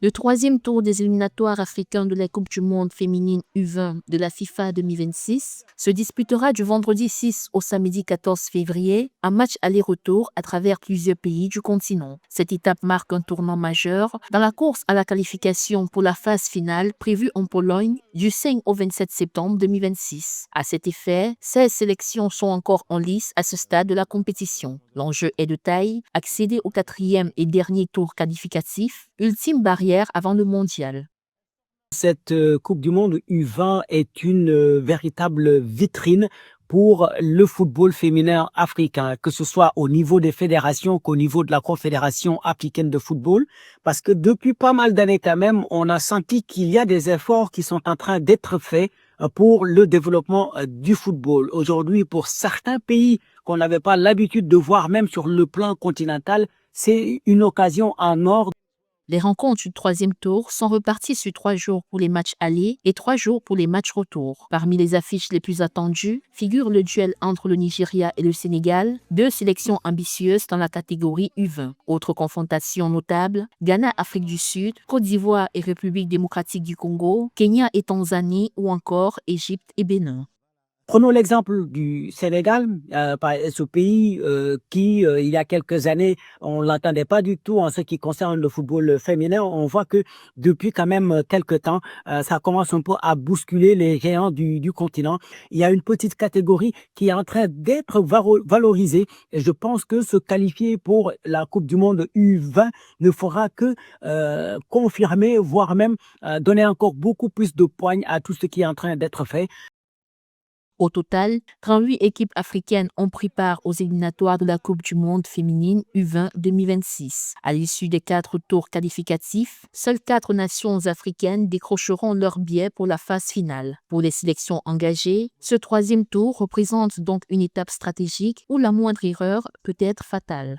Le troisième tour des éliminatoires africains de la Coupe du monde féminine U20 de la FIFA 2026 se disputera du vendredi 6 au samedi 14 février, un match aller-retour à travers plusieurs pays du continent. Cette étape marque un tournant majeur dans la course à la qualification pour la phase finale prévue en Pologne du 5 au 27 septembre 2026. À cet effet, 16 sélections sont encore en lice à ce stade de la compétition. L'enjeu est de taille, accéder au quatrième et dernier tour qualificatif, ultime barrière avant le mondial. Cette Coupe du monde U20 est une véritable vitrine pour le football féminin africain, que ce soit au niveau des fédérations qu'au niveau de la Confédération africaine de football, parce que depuis pas mal d'années quand même, on a senti qu'il y a des efforts qui sont en train d'être faits pour le développement du football. Aujourd'hui, pour certains pays qu'on n'avait pas l'habitude de voir même sur le plan continental, c'est une occasion en or. Les rencontres du troisième tour sont reparties sur 3 jours pour les matchs allés et 3 jours pour les matchs retour. Parmi les affiches les plus attendues figure le duel entre le Nigeria et le Sénégal, deux sélections ambitieuses dans la catégorie U20. Autres confrontations notables, Ghana-Afrique du Sud, Côte d'Ivoire et République démocratique du Congo, Kenya et Tanzanie ou encore Égypte et Bénin. Prenons l'exemple du Sénégal, ce pays qui, il y a quelques années, on l'entendait pas du tout en ce qui concerne le football féminin. On voit que depuis quand même quelques temps, ça commence un peu à bousculer les géants du continent. Il y a une petite catégorie qui est en train d'être valorisée et je pense que se qualifier pour la Coupe du monde U20 ne fera que confirmer, voire même donner encore beaucoup plus de poigne à tout ce qui est en train d'être fait. Au total, 38 équipes africaines ont pris part aux éliminatoires de la Coupe du monde féminine U20 2026. À l'issue des 4 tours qualificatifs, seules 4 nations africaines décrocheront leur billet pour la phase finale. Pour les sélections engagées, ce troisième tour représente donc une étape stratégique où la moindre erreur peut être fatale.